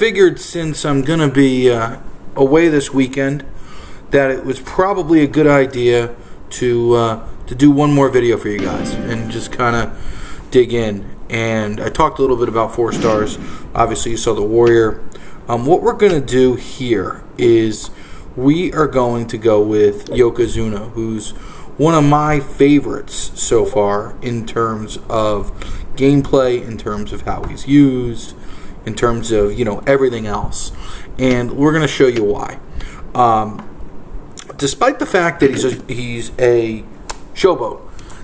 figured since I'm going to be away this weekend that it was probably a good idea to do one more video for you guys and just kind of dig in. And I talked a little bit about 4 stars. Obviously, you saw the Warrior. What we're going to do here is we are going to go with Yokozuna, who's one of my favorites so far in terms of gameplay, in terms of how he's used, in terms of, you know, everything else. And we're going to show you why. Despite the fact that he's a showboat,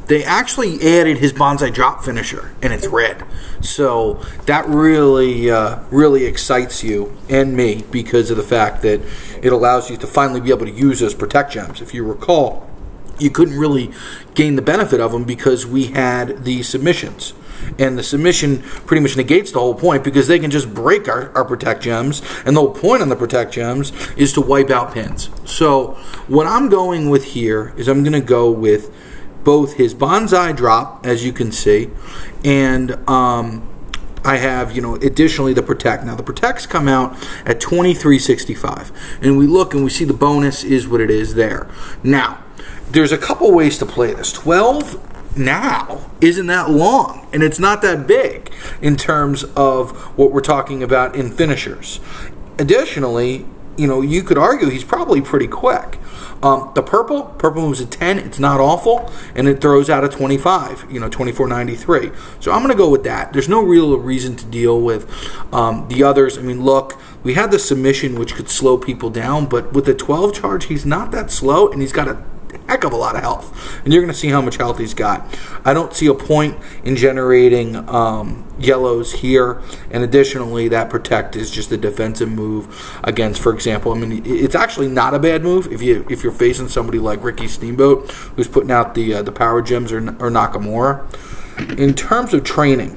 they actually added his bonsai drop finisher, and it's red. So that really, really excites you and me because of the fact that it allows you to finally be able to use those protect gems. If you recall, you couldn't really gain the benefit of them because we had the submissions. And the submission pretty much negates the whole point because they can just break our protect gems, and the whole point on the protect gems is to wipe out pins. So what I'm going with here is I'm going to go with both his bonsai drop, as you can see, and I have, you know, additionally the protect. Now the protects come out at $23.65, and we look and we see the bonus is what it is there. Now there's a couple ways to play this. 12 now isn't that long, and it's not that big in terms of what we're talking about in finishers. Additionally, you know, you could argue he's probably pretty quick. The purple moves at 10. It's not awful, and it throws out a 25. You know, 24.93. So I'm going to go with that. There's no real reason to deal with the others. I mean, look, we had the submission, which could slow people down, but with the 12 charge, he's not that slow, and he's got a heck of a lot of health, and you're going to see how much health he's got. I don't see a point in generating yellows here, and additionally that protect is just a defensive move against, for example, I mean, it's actually not a bad move if you're facing somebody like Ricky Steamboat, who's putting out the power gems, or Nakamura. In terms of training,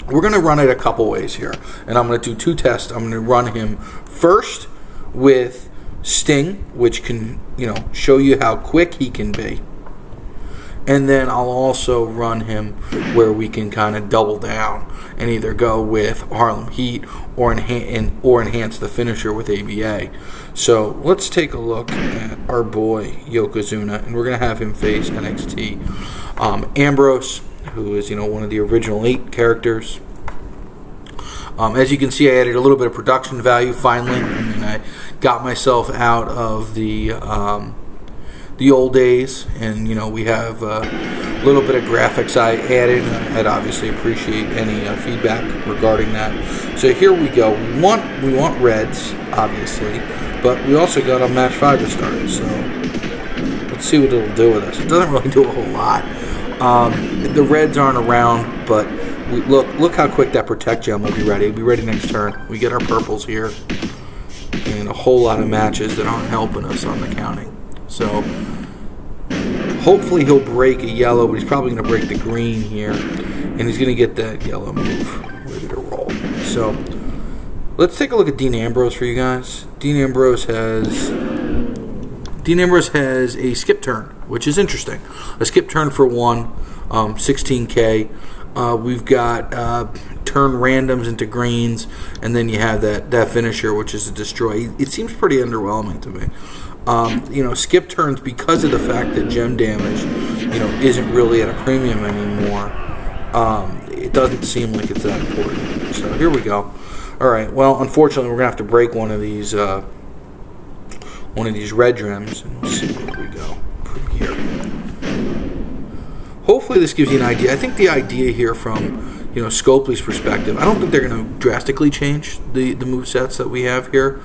we're going to run it a couple ways here, and I'm going to do 2 tests. I'm going to run him first with Sting, which can, you know, show you how quick he can be, and then I'll also run him where we can kind of double down and either go with Harlem Heat or enhance the finisher with ABA. So let's take a look at our boy Yokozuna, and we're gonna have him face NXT Ambrose, who is, you know, one of the original 8 characters. As you can see, I added a little bit of production value finally. I mean, I got myself out of the old days, and, you know, we have a little bit of graphics I added. I'd obviously appreciate any feedback regarding that. So here we go. We want reds, obviously, but we also got a match 5 to start. So let's see what it'll do with us. It doesn't really do a whole lot. The reds aren't around, but look how quick that protect gem will be ready. It'll be ready next turn. We get our purples here, and a whole lot of matches that aren't helping us on the counting. So hopefully he'll break a yellow, but he's probably going to break the green here, and he's going to get that yellow move ready to roll. So let's take a look at Dean Ambrose for you guys. Dean Ambrose has a skip turn, which is interesting. A skip turn for 1, 16K. We've got turn randoms into greens, and then you have that finisher, which is a destroy. It seems pretty underwhelming to me. You know, skip turns, because of the fact that gem damage, you know, isn't really at a premium anymore. It doesn't seem like it's that important. So here we go. All right. Well, unfortunately, we're gonna have to break one of these red gems, and we'll see where we go from here. Hopefully this gives you an idea. I think the idea here from, you know, Scopely's perspective, I don't think they're going to drastically change the movesets that we have here,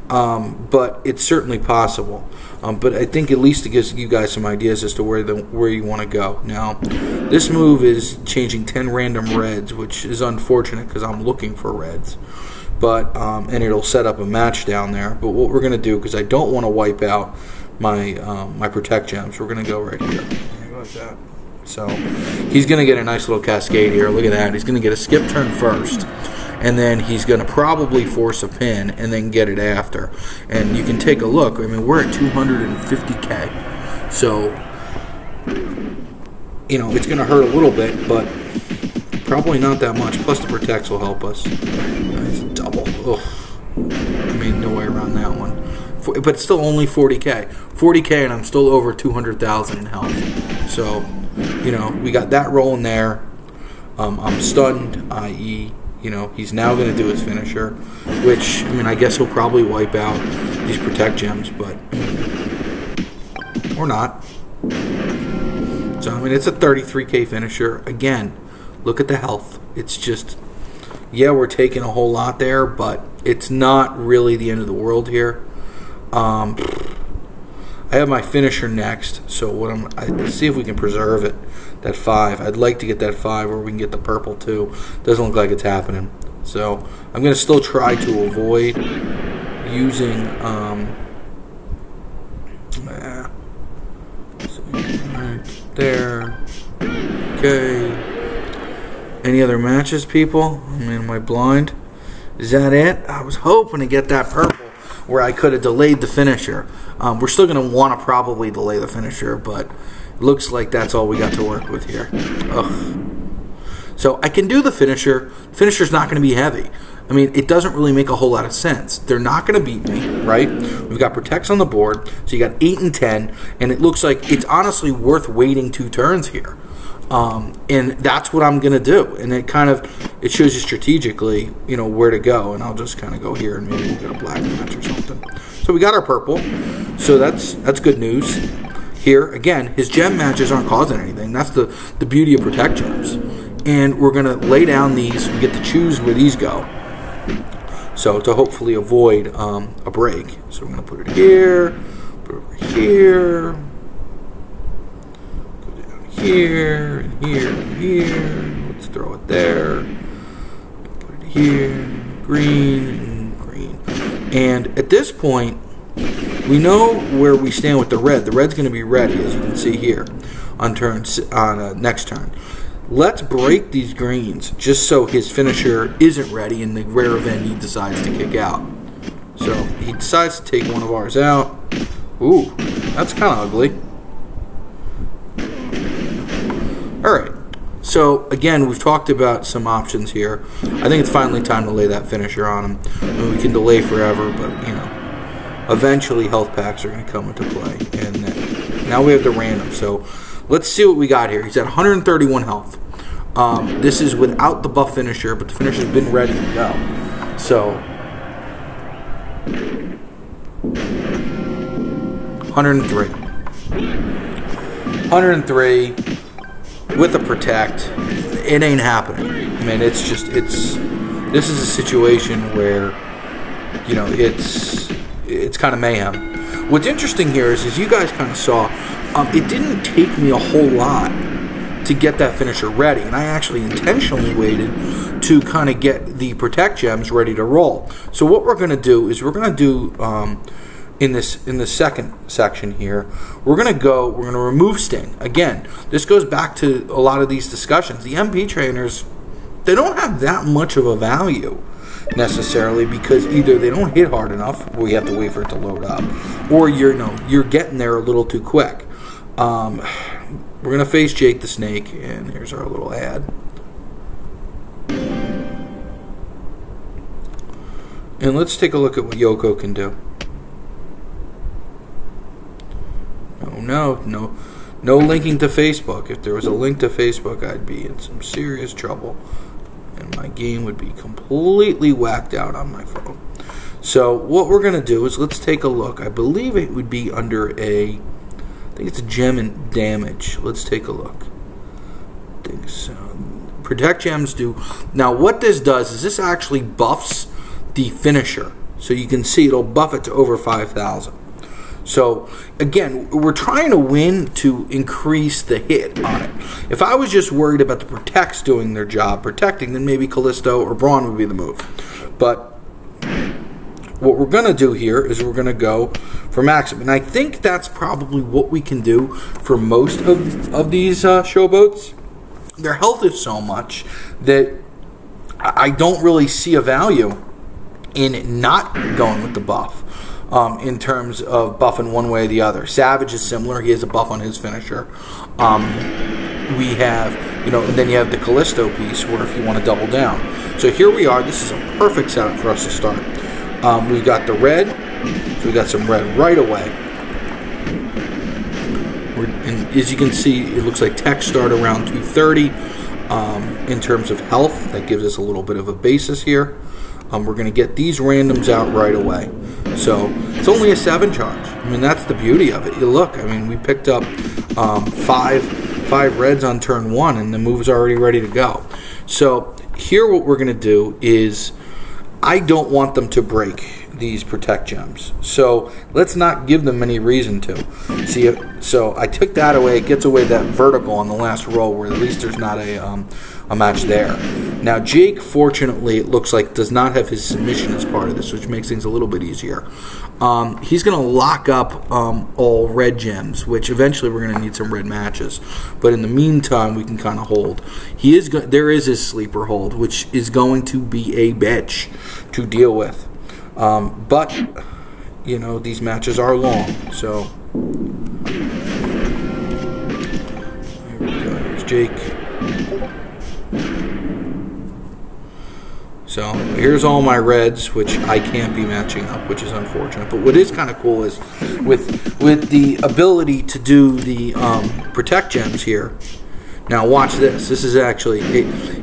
but it's certainly possible. But I think at least it gives you guys some ideas as to where you want to go. Now, this move is changing 10 random reds, which is unfortunate because I'm looking for reds. But and it'll set up a match down there. But what we're going to do, because I don't want to wipe out my my protect gems, we're going to go right here. Go like that. So he's going to get a nice little cascade here. Look at that. He's going to get a skip turn first, and then he's going to probably force a pin and then get it after. And you can take a look. I mean, we're at 250K. So, you know, it's going to hurt a little bit, but Probably not that much. Plus the protects will help us. It's a double. Ugh. I mean, no way around that one. But it's still only 40k. 40k, and I'm still over 200,000 in health. So, you know, we got that rolling there. I'm stunned, i.e., you know, he's now going to do his finisher, which, I mean, I guess he'll probably wipe out these protect gems, but or not. So, I mean, it's a 33k finisher. Again, look at the health. It's just, yeah, we're taking a whole lot there, but it's not really the end of the world here. I have my finisher next, so let's see if we can preserve it. That 5. I'd like to get that 5, or we can get the purple too. Doesn't look like it's happening. So I'm going to still try to avoid using right there. Okay. Any other matches, people? I mean, am I blind? Is that it? I was hoping to get that purple where I could have delayed the finisher. We're still going to want to probably delay the finisher, but it looks like that's all we got to work with here. Ugh. So I can do the finisher. The finisher's not going to be heavy. I mean, it doesn't really make a whole lot of sense. They're not going to beat me, right? We've got protects on the board, so you got 8 and 10, and it looks like it's honestly worth waiting 2 turns here. And that's what I'm going to do. And it shows you strategically, you know, where to go. And I'll just kind of go here and maybe we'll get a black match or something. So we got our purple. So that's good news. Here, again, his gem matches aren't causing anything. That's the beauty of protect gems. And we're going to lay down these. We get to choose where these go. So to hopefully avoid a break. So we're going to put it here, put it over here, go down here, and here, and here. Let's throw it there. Put it here, green, and green. And at this point, we know where we stand with the red. The red's going to be ready, as you can see here, on next turn. Let's break these greens just so his finisher isn't ready in the rare event he decides to kick out. So he decides to take one of ours out. Ooh, that's kind of ugly. Alright, so again, we've talked about some options here. I think it's finally time to lay that finisher on him. I mean, we can delay forever, but, you know, eventually health packs are going to come into play. And then, now we have the random, so let's see what we got here. He's at 131 health. This is without the buff finisher, but the finisher's been ready to go. So 103. 103 with a protect. It ain't happening. I mean, this is a situation where, you know, it's kind of mayhem. What's interesting here is you guys kind of saw, it didn't take me a whole lot to get that finisher ready, and I actually intentionally waited to kind of get the protect gems ready to roll. So what we're going to do is we're going to do in the second section here, we're going to remove Sting. Again, this goes back to a lot of these discussions. The MP trainers, they don't have that much of a value necessarily, because either they don't hit hard enough, we have to wait for it to load up, or you're getting there a little too quick. We're going to face Jake the Snake, and here's our little ad. And let's take a look at what Yoko can do. No linking to Facebook. If there was a link to Facebook, I'd be in some serious trouble, and my game would be completely whacked out on my phone. So what we're going to do is let's take a look. I believe it would be under I think it's a gem and damage. Let's take a look. I think so. Protect gems do. Now what this does is this actually buffs the finisher. So you can see it'll buff it to over 5,000. So again, we're trying to win to increase the hit on it. If I was just worried about the protects doing their job protecting, then maybe Callisto or Braun would be the move. But what we're going to do here is we're going to go for maximum. And I think that's probably what we can do for most of these showboats. Their health is so much that I don't really see a value in not going with the buff. In terms of buffing one way or the other. Savage is similar. He has a buff on his finisher. we have, you know, and then you have the Callisto piece where if you want to double down. So here we are. This is a perfect setup for us to start. We got the red, so we got some red right away. And as you can see, it looks like tech start around 230 in terms of health. That gives us a little bit of a basis here. We're going to get these randoms out right away. So it's only a 7 charge. I mean, that's the beauty of it. You look, I mean, we picked up five reds on turn 1, and the move's already ready to go. So here what we're going to do is, I don't want them to break these protect gems, so let's not give them any reason to. See, so I took that away. It gets away that vertical on the last row, where at least there's not a match there. Now Jake, fortunately, it looks like does not have his submission as part of this, which makes things a little bit easier. He's going to lock up all red gems, which eventually we're going to need some red matches. But in the meantime, we can kind of hold. There is his sleeper hold, which is going to be a bitch to deal with. But, you know, these matches are long, so here we go. Here's Jake. So here's all my reds, which I can't be matching up, which is unfortunate. But what is kind of cool is with the ability to do the protect gems here. Now watch this. This is actually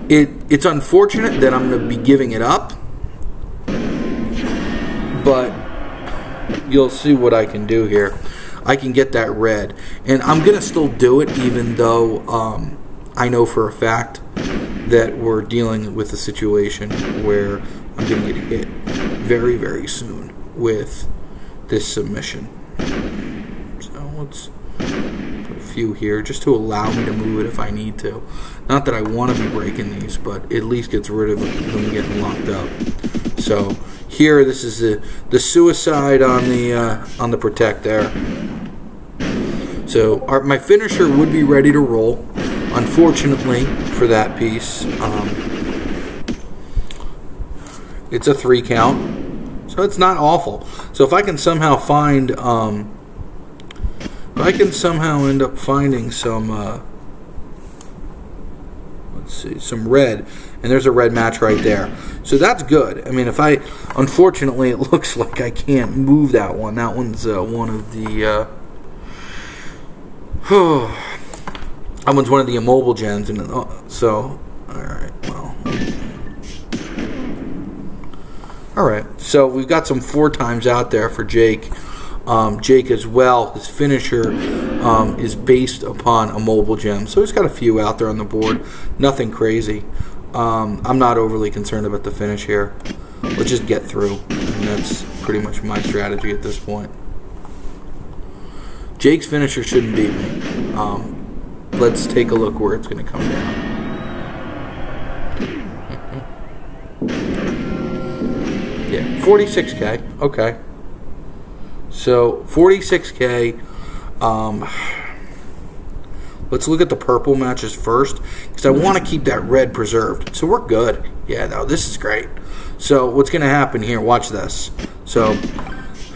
it's unfortunate that I'm going to be giving it up. But you'll see what I can do here. I can get that red. And I'm going to still do it, even though I know for a fact that we're dealing with a situation where I'm going to get hit very, very soon with this submission. So let's put a few here just to allow me to move it if I need to. Not that I want to be breaking these, but at least gets rid of them getting locked up. So here, this is the suicide on the protect there. So my finisher would be ready to roll. Unfortunately for that piece, it's a 3 count, so it's not awful. So if I can somehow find, if I can somehow end up finding some, let's see, some red, and there's a red match right there. So that's good. I mean, unfortunately, it looks like I can't move that one. That one's one of the, that one's one of the immobile gens, and so, alright, well. Alright, so we've got some 4 times out there for Jake. Jake as well, his finisher is based upon a mobile gem. So he's got a few out there on the board. Nothing crazy. I'm not overly concerned about the finish here. Let's just get through. And that's pretty much my strategy at this point. Jake's finisher shouldn't beat me. Let's take a look where it's going to come down. Yeah, 46K. Okay. So 46K. Let's look at the purple matches first, because I want to keep that red preserved. So we're good. Yeah, no, this is great. So what's going to happen here? Watch this. So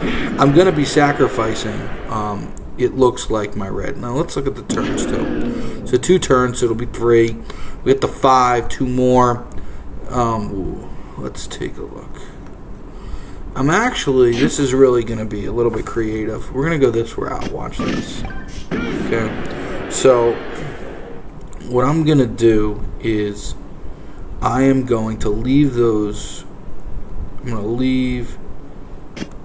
I'm going to be sacrificing, it looks like, my red. Now let's look at the turns too. So 2 turns, so it'll be 3. We get the 5, 2 more. Let's take a look. This is really going to be a little bit creative. We're going to go this route. Watch this. Okay. So what I'm going to do is I am going to leave those. I'm going to leave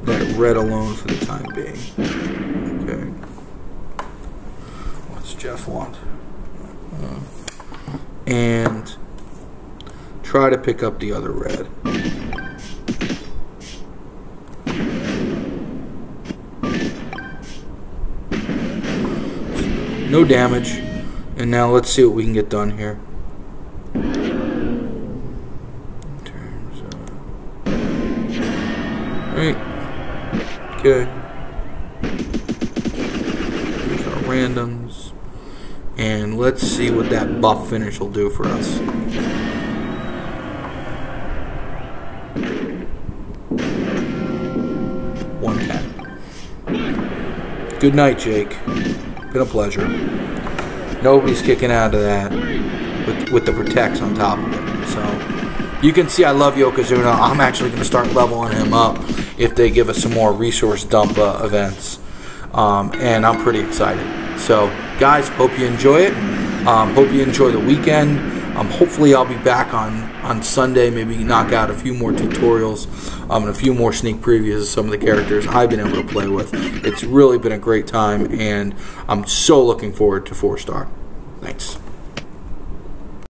that red alone for the time being. Okay. What's Jeff want? And try to pick up the other red. No damage. And now let's see what we can get done here. In terms of... Right. Okay. There's our randoms. And let's see what that buff finish will do for us. Good night, Jake. Been a pleasure. Nobody's kicking out of that with the protects on top of it. So you can see I love Yokozuna. I'm actually going to start leveling him up if they give us some more resource dump events. And I'm pretty excited. So guys, hope you enjoy it. Hope you enjoy the weekend. Hopefully I'll be back on Sunday, maybe knock out a few more tutorials and a few more sneak previews of some of the characters I've been able to play with. It's really been a great time, and I'm so looking forward to 4-star. Thanks.